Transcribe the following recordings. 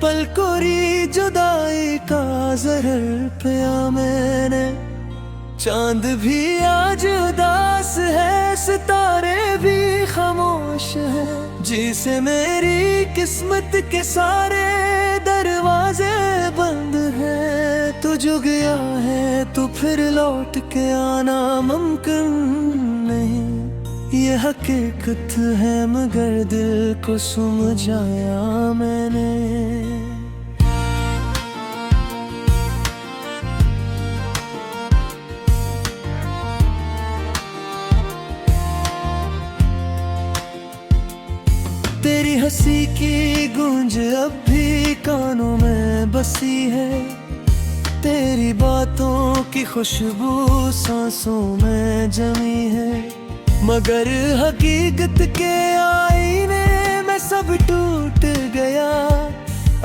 पल कोरी जुदाई का जहर पिया मैंने। चांद भी आज उदास है, सितारे भी खामोश है। जिसे मेरी किस्मत के सारे दरवाजे बंद हैं। तू जो गया है तो फिर लौट के आना मुमकिन नहीं। ये हकीकत है मगर दिल को समझाया मैंने। तेरी हंसी की गूंज अब भी कानों में बसी है। तेरी बातों की खुशबू सांसों में जमी है। मगर हकीकत के आईने में सब टूट गया।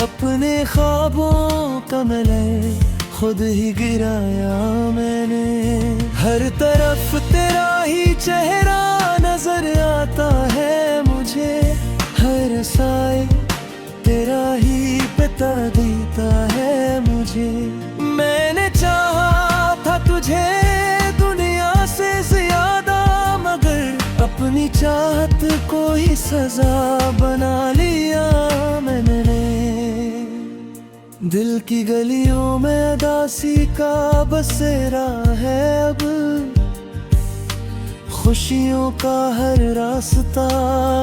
अपने ख्वाबों का मलय खुद ही गिराया मैंने। हर तरफ तेरा ही चेहरा नजर आता है मुझे। हर साए तेरा ही बता देता है मुझे। मैंने चाहा था तुझे दुनिया से ज्यादा, मगर अपनी चाहत को ही सजा बना लिया मैंने। दिल की गलियों में उदासी का बसेरा है अब। खुशियों का हर रास्ता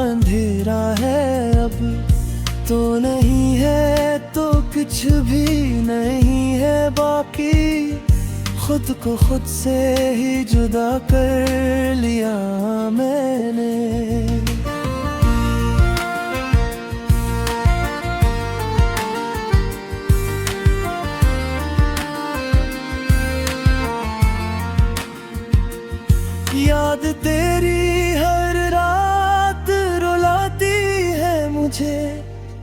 अंधेरा है अब। तो नहीं है तो कुछ भी नहीं है बाकी। खुद को खुद से ही जुदा कर लिया मैंने। याद तेरी हर रात रुलाती है मुझे।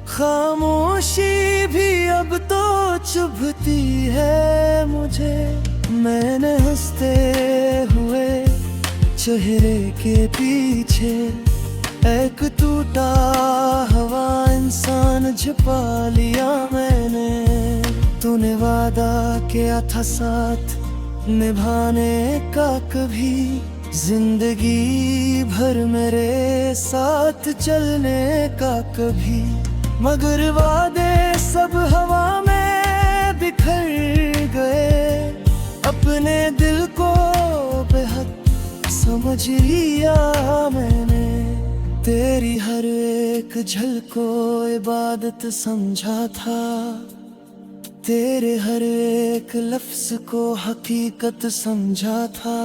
खामोशी भी अब तो चुभती है मुझे। मैंने हंसते हुए चेहरे के पीछे एक टूटा हुआ इंसान छुपा लिया मैंने। तूने वादा किया था साथ निभाने का, कभी जिंदगी भर मेरे साथ चलने का कभी। मगर वादे सब हवा में बिखर गए। अपने दिल को बेहद समझ लिया मैंने। तेरी हर एक झलक को इबादत समझा था। तेरे हर एक लफ्ज को हकीकत समझा था।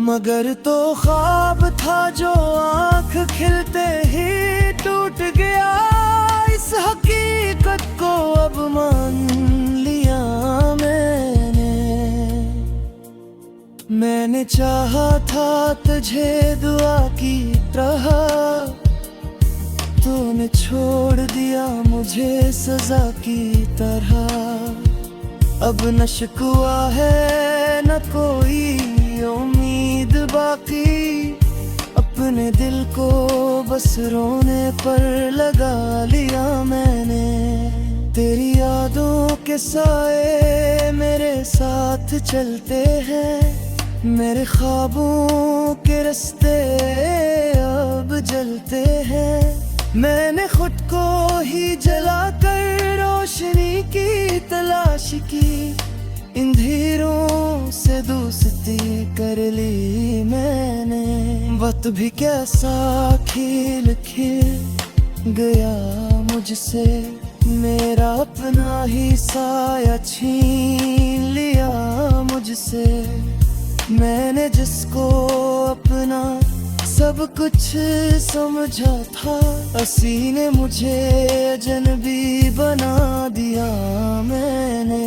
मगर तो ख्वाब था जो आँख खिलते ही टूट गया। इस हकीकत को अब मान लिया मैंने चाहा था तुझे दुआ की तरह। तूने छोड़ दिया मुझे सजा की तरह। अब न शिकवा है न कोई उम्मीद बाकी। अपने दिल को बस रोने पर लगा लिया मैंने। तेरी यादों के साए मेरे साथ चलते हैं। मेरे ख्वाबों के रास्ते अब जलते हैं। मैंने खुद को ही जलाकर रोशनी की तलाश की। इन अंधेरों से दोस्ती कर ली मैंने। वक्त भी कैसा खेल खेल गया मुझसे। मेरा अपना ही साया छीन लिया मुझसे। मैंने जिसको अपना सब कुछ समझा था, उसी ने मुझे अजनबी बना दिया मैंने।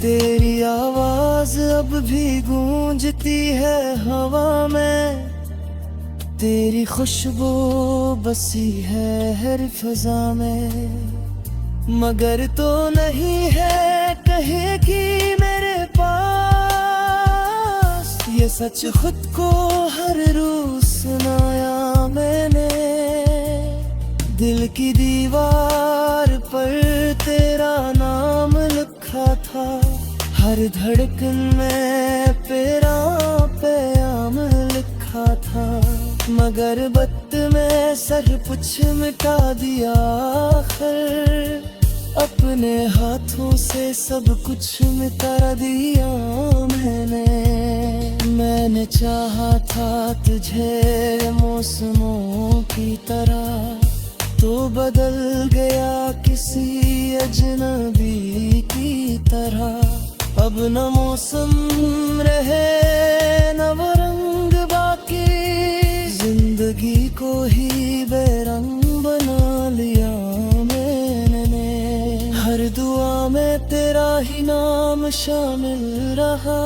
तेरी आवाज अब भी गूंजती है हवा में। तेरी खुशबू बसी है हर फिजा में। मगर तो नहीं है रहेगी मेरे पास, ये सच खुद को हर रोज सुनाया मैंने। दिल की दीवार पर तेरा नाम लिखा था, हर धड़कन में तेरा प्याम लिखा था। मगर वक्त में सर कुछ मिटा दिया आखिर, अपने हाथों से सब कुछ मिटा दिया मैंने चाहा था तुझे मौसमों की तरह, तो बदल गया किसी अजनबी की तरह। अब न मौसम रहे न वो रंग बाकी, जिंदगी को ही बेरंग बना लिया मैंने। हर दुआ में तेरा ही नाम शामिल रहा,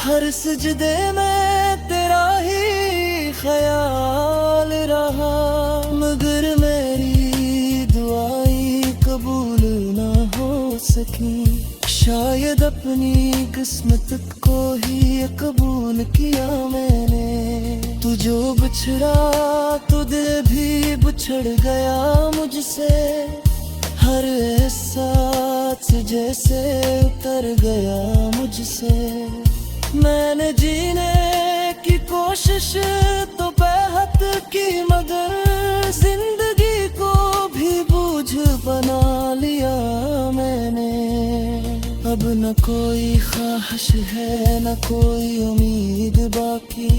हर सजदे में तेरा ही ख्याल रहा। मगर मेरी दुआएं कबूल ना हो सकी, शायद अपनी किस्मत को ही कबूल किया मैंने। तू जो बिछड़ा तो दिल भी बिछड़ गया मुझसे, हर एहसास जैसे उतर गया मुझसे। मैंने जीने की कोशिश तो बेहद की, मगर जिंदगी को भी बोझ बना लिया मैंने। अब न कोई ख्वाहिश है न कोई उम्मीद बाकी,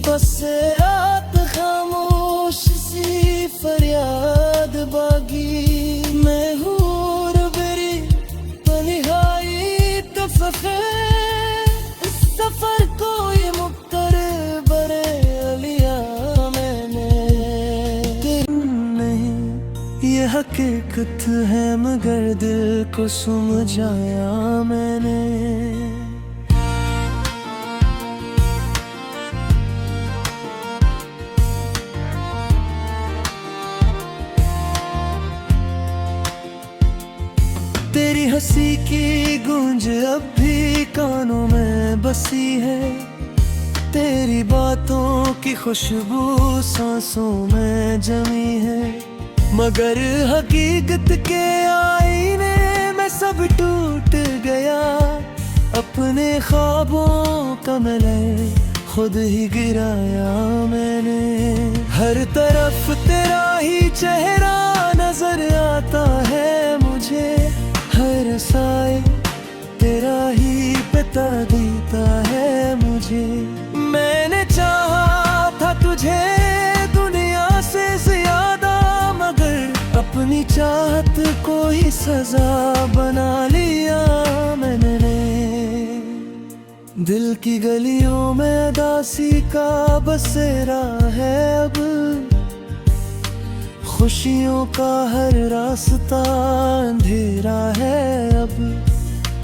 बस रात खामोश सी फरियाद बागी। मैं हूँ रुबरी तन्हाई तफखे, इस सफर को ये मुक्तर बरे लिया मैंने। नहीं ये हकीकत है मगर दिल को समझाया मैंने। तेरी हंसी की गूंज अब भी कानों में बसी है, तेरी बातों की खुशबू सांसों में जमी है। मगर हकीकत के आईने में सब टूट गया, अपने ख्वाबों का मलय खुद ही गिराया मैंने। हर तरफ तेरा ही चेहरा नजर आता है मुझे, हर साए तेरा ही पिता देता है मुझे। मैंने चाहा था तुझे दुनिया से ज्यादा, मगर अपनी चाहत को ही सजा बना लिया मैंने। दिल की गलियों में उदासी का बसेरा है अब, खुशियों का हर रास्ता अंधेरा है अब।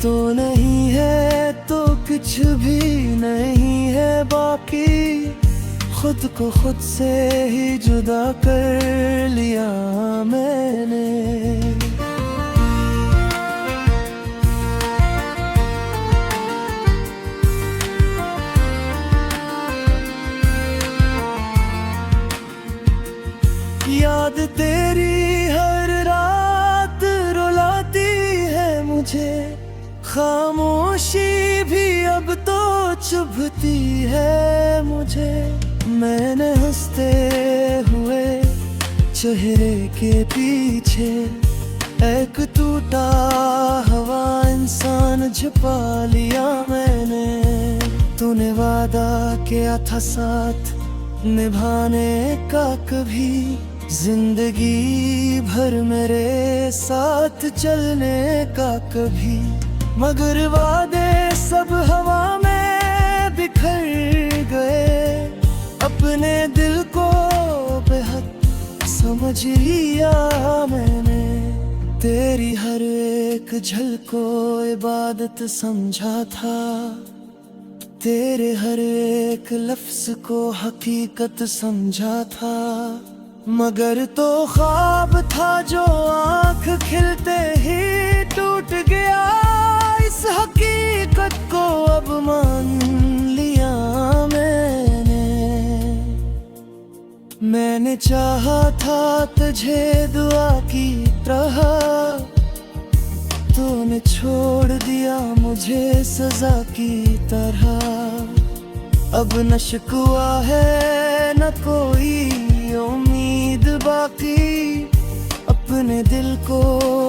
तो नहीं है तो कुछ भी नहीं है बाकी, खुद को खुद से ही जुदा कर लिया मैंने। याद तेरी हर रात रुलाती है मुझे, खामोशी भी अब तो चुभती है मुझे। मैंने हंसते हुए चेहरे के पीछे एक टूटा हुआ इंसान छुपा लिया मैंने। तूने वादा किया था साथ निभाने का, कभी जिंदगी भर मेरे साथ चलने का कभी। मगर वादे सब हवा में बिखर गए, अपने दिल को बेहद समझ लिया मैंने। तेरी हर एक झलक को इबादत समझा था, तेरे हर एक लफ्ज को हकीकत समझा था। मगर तो ख्वाब था जो आँख खिलते ही टूट चाहा था तुझे दुआ की तरह, तूने छोड़ दिया मुझे सजा की तरह। अब न शिकवा है न कोई उम्मीद बाकी, अपने दिल को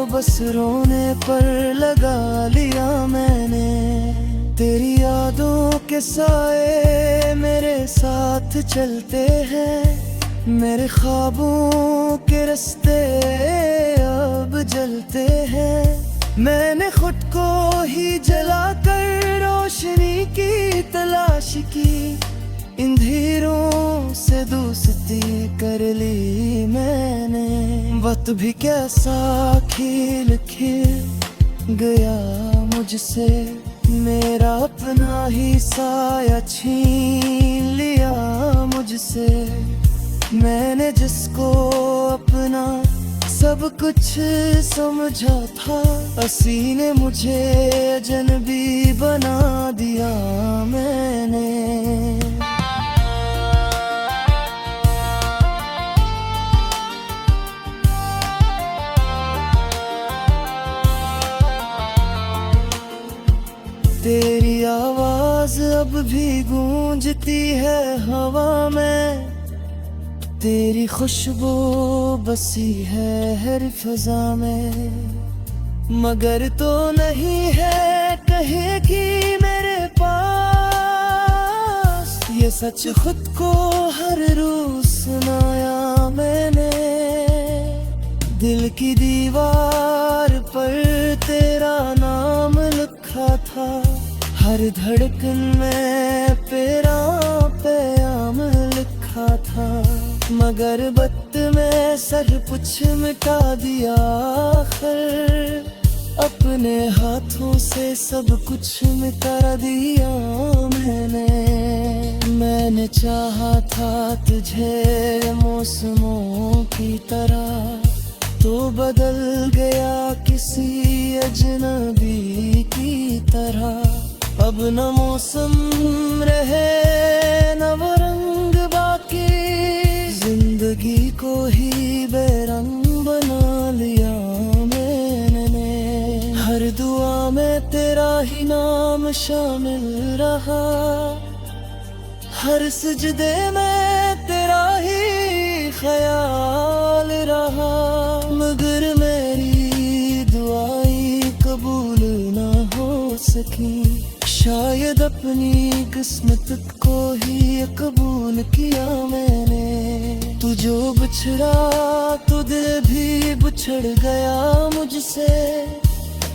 बस रोने पर लगा लिया मैंने। तेरी यादों के साए मेरे साथ चलते हैं, मेरे ख्वाबों के रास्ते अब जलते हैं। मैंने खुद को ही जलाकर रोशनी की तलाश की, अंधेरों से दोस्ती कर ली मैंने। वक्त भी कैसा खेल खेल गया मुझसे, मेरा अपना ही साया छीन लिया मुझसे। मैंने जिसको अपना सब कुछ समझा था, हंसी ने मुझे अजनबी बना दिया मैंने। तेरी आवाज अब भी गूंजती है हवा में, तेरी खुशबू बसी है हर फिजा में। मगर तो नहीं है कहेगी मेरे पास, ये सच खुद को हर रोज सुनाया मैंने। दिल की दीवार पर तेरा नाम लिखा था, हर धड़कन में तेरा प्याम लिखा था। मगर वक्त में सर कुछ मिटा दिया आखिर, अपने हाथों से सब कुछ मिटा दिया मैंने चाहा था तुझे मौसमों की तरह, तो बदल गया किसी अजनबी की तरह। अब न मौसम रहे न वो रंग बाकी, जिंदगी को ही बेरंग बना लिया मैंने। हर दुआ में तेरा ही नाम शामिल रहा, हर सजदे में तेरा ही ख्याल रहा। मगर मेरी दुआएं कबूल ना हो सकी, शायद अपनी किस्मत को ही कबूल किया मैंने। तू जो बिछड़ा तो दिल भी बिछड़ गया मुझसे,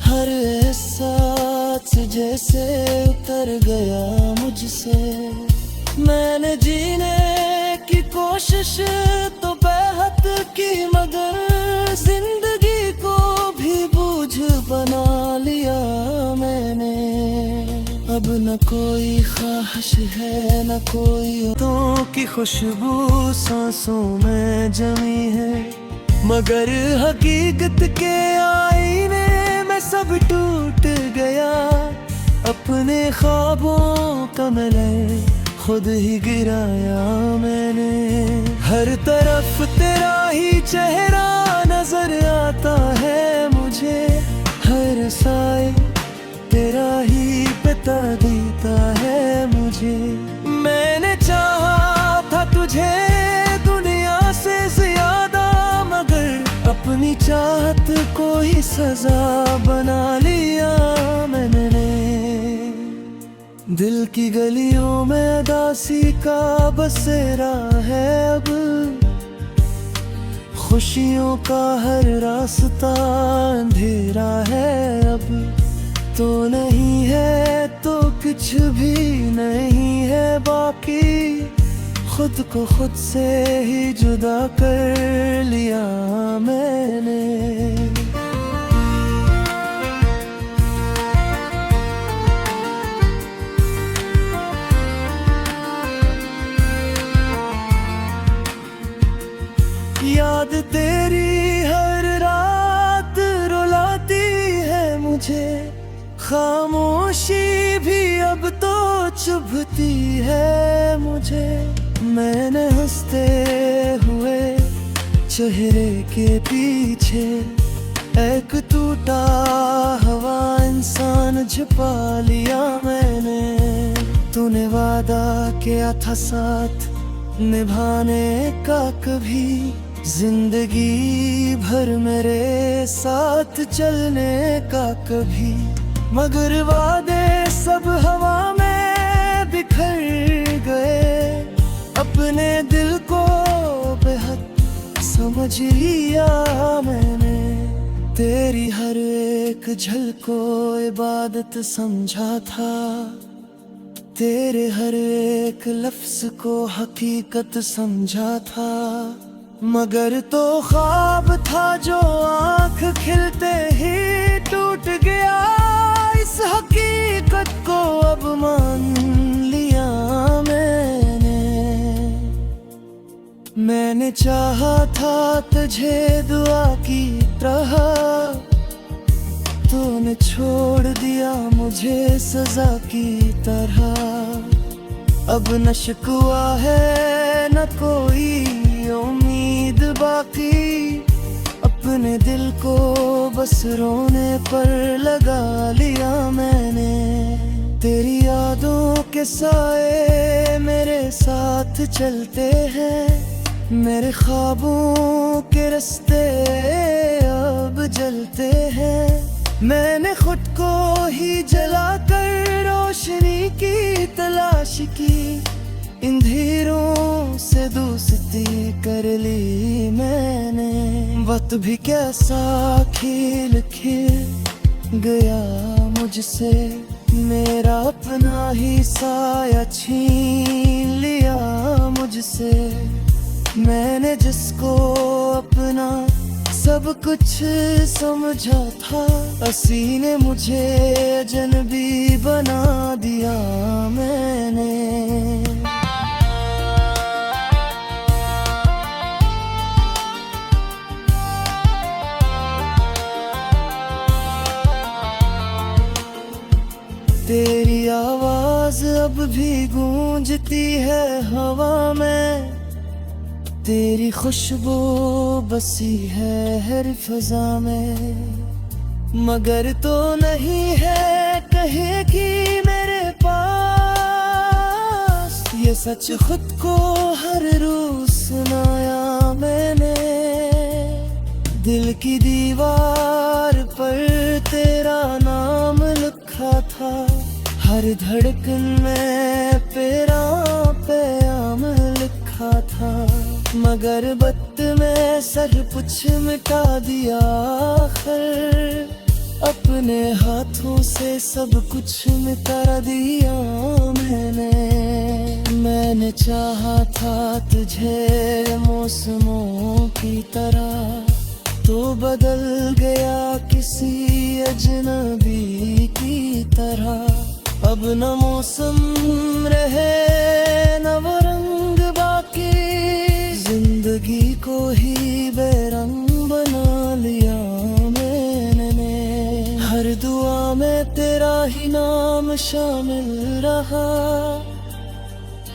हर एहसास जैसे उतर गया मुझसे। मैंने जीने की कोशिश तो बेहद की, मगर जिंदगी को भी बोझ बना लिया मैंने। अब न कोई ख्वाहिश है न कोई तो की खुशबू सांसों में जमी है, मगर हकीकत के आईने में सब टूट गया। अपने ख्वाबों का मलय खुद ही गिराया मैंने। हर तरफ तेरा ही चेहरा नजर आता है मुझे, हर साए तेरा ही बता देता है मुझे। मैंने चाहा था तुझे दुनिया से ज्यादा, मगर अपनी चाहत को ही सजा बना लिया मैंने। दिल की गलियों में उदासी का बसेरा है अब, खुशियों का हर रास्ता अंधेरा है अब। तो नहीं है तो कुछ भी नहीं है बाकी, खुद को खुद से ही जुदा कर लिया मैंने। याद तेरी हर रात रुलाती है मुझे, खामोशी भी अब तो चुभती है मुझे। मैंने हंसते हुए चेहरे के पीछे एक टूटा हवा इंसान छुपा लिया मैंने। तूने वादा किया था साथ निभाने का, कभी जिंदगी भर मेरे साथ चलने का कभी, मगर वादे सब हवा में बिखर गए। अपने दिल को बेहद समझ लिया मैंने, तेरी हर एक झलक को इबादत समझा था, तेरे हर एक लफ्ज को हकीकत समझा था। मगर तो ख्वाब था जो आँख खिलते ही टूट गया, इस हकीकत को अब मान लिया मैंने चाहा था तुझे दुआ की तरह, तूने छोड़ दिया मुझे सजा की तरह। अब न शिकवा है न कोई उम्मीद बाकी, अपने दिल को बस रोने पर लगा लिया मैंने। तेरी यादों के साए मेरे साथ चलते हैं, मेरे ख्वाबों के रास्ते अब जलते हैं। मैंने खुद को ही जलाकर रोशनी की तलाश की, अंधेरों से दोस्ती कर ली मैंने। वक्त भी कैसा खेल खेल गया मुझसे, मेरा अपना ही साया छीन लिया मुझसे। मैंने जिसको अपना सब कुछ समझा था, हंसी ने मुझे अजनबी बना दिया मैंने। तेरी आवाज अब भी गूंजती है हवा में, तेरी खुशबू बसी है हर फिजा में। मगर तो नहीं है कहेगी मेरे पास, ये सच खुद को हर रोज सुनाया मैंने। दिल की दीवार पर तेरा नाम लिखा था, हर धड़कन में तेरा प्याम लिखा था। मगर वक्त में सर कुछ मिटा दिया आखिर, अपने हाथों से सब कुछ मिटा दिया मैंने चाहा था तुझे मौसमों की तरह, तो बदल गया किसी अजनबी की तरह। अब न मौसम रहे न वो रंग बाकी, जिंदगी को ही बेरंग बना लिया मैंने। हर दुआ में तेरा ही नाम शामिल रहा,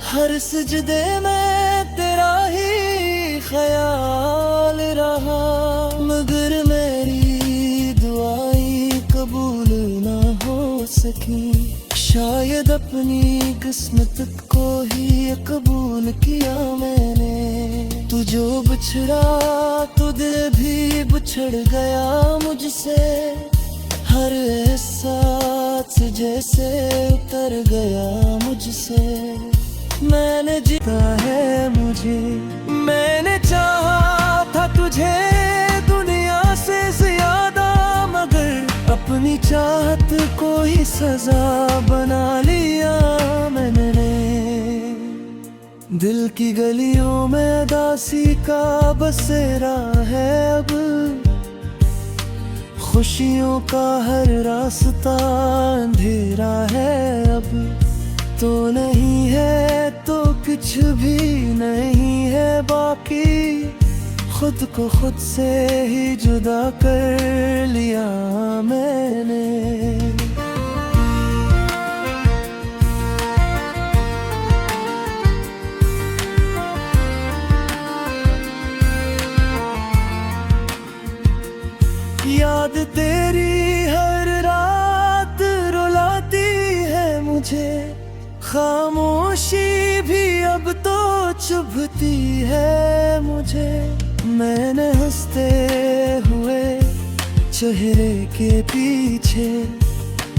हर सजदे में तेरा ही ख्याल रहा। मगर मेरी दुआएं कबूल ना हो सकी, शायद अपनी किस्मत को ही कबूल किया मैंने। तू जो बिछड़ा तो दिल भी बिछड़ गया मुझसे, हर एहसास जैसे उतर गया मुझसे। मैंने जीता है मुझे, मैंने चाहा था तुझे दुनिया से ज्यादा, मगर अपनी चाहत को ही सजा बना लिया मैंने। दिल की गलियों में उदासी का बसेरा है अब, खुशियों का हर रास्ता अंधेरा है अब। तो नहीं है तो कुछ भी नहीं है बाकी, खुद को खुद से ही जुदा कर लिया मैंने। याद तेरी हर रात रुलाती है मुझे, खामोशी भी अब तो चुभती है मुझे। मैंने हंसते हुए चेहरे के पीछे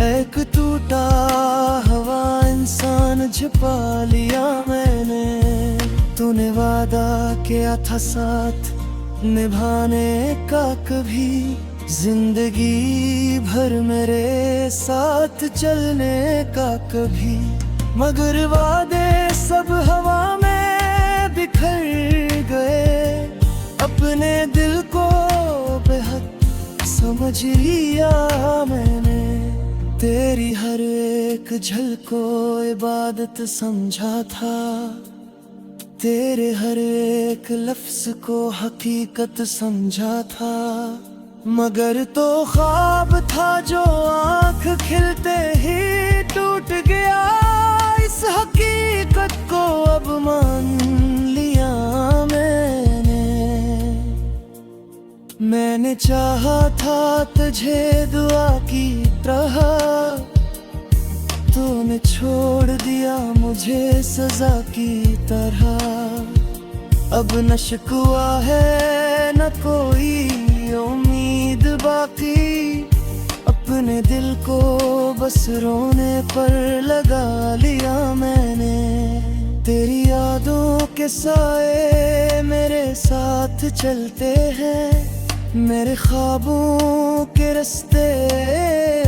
एक टूटा हुआ इंसान छुपा लिया मैंने। तूने वादा किया था साथ निभाने का, कभी जिंदगी भर मेरे साथ चलने का कभी, मगर वादे सब हवा में बिखर गए। अपने दिल को बेहद समझ लिया मैंने, तेरी हर एक झलक को इबादत समझा था, तेरे हर एक लफ्ज को हकीकत समझा था। मगर तो ख्वाब था जो आँख खिलते ही टूट गया, इस हकीकत को अब मान लिया मैंने चाहा था तुझे दुआ की तरह, तूने छोड़ दिया मुझे सजा की तरह। अब न शिकवा है न कोई उम्मीद बाकी, अपने दिल को बस रोने पर लगा लिया मैंने। तेरी यादों के साए मेरे साथ चलते हैं, मेरे ख्वाबों के रास्ते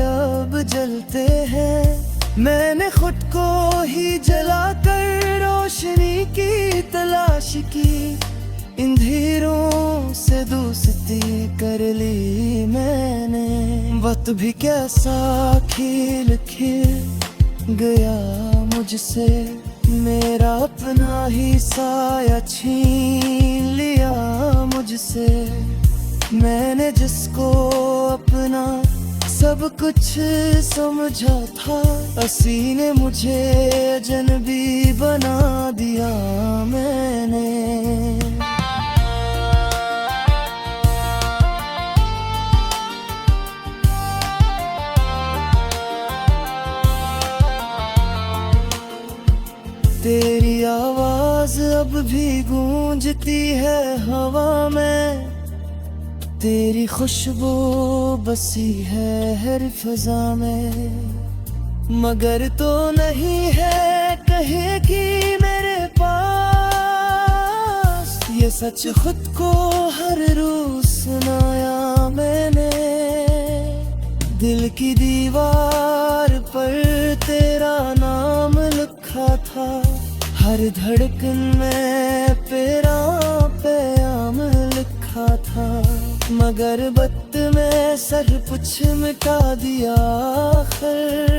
अब जलते हैं। मैंने खुद को ही जलाकर रोशनी की तलाश की, अंधेरों से दोस्ती कर ली मैंने। वक्त भी कैसा खेल खेल गया मुझसे, मेरा अपना ही साया छीन लिया मुझसे। मैंने जिसको अपना सब कुछ समझा था, हंसी ने मुझे अजनबी बना दिया मैंने। तेरी आवाज अब भी गूंजती है हवा में, तेरी खुशबू बसी है हर फिजा में। मगर तो नहीं है कहेगी मेरे पास, ये सच खुद को हर रोज सुनाया मैंने। दिल की दीवार पर तेरा नाम लिखा था, हर धड़कन में तेरा प्याम लिखा था। मगर वक्त में सर कुछ मिटा दिया आखिर,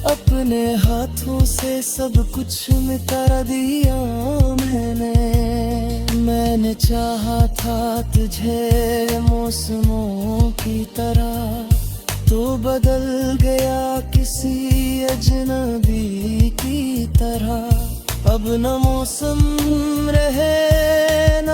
अपने हाथों से सब कुछ मिटा दिया मैंने चाहा था तुझे मौसमों की तरह, तो बदल गया किसी अजनबी की तरह। अब न मौसम रहे न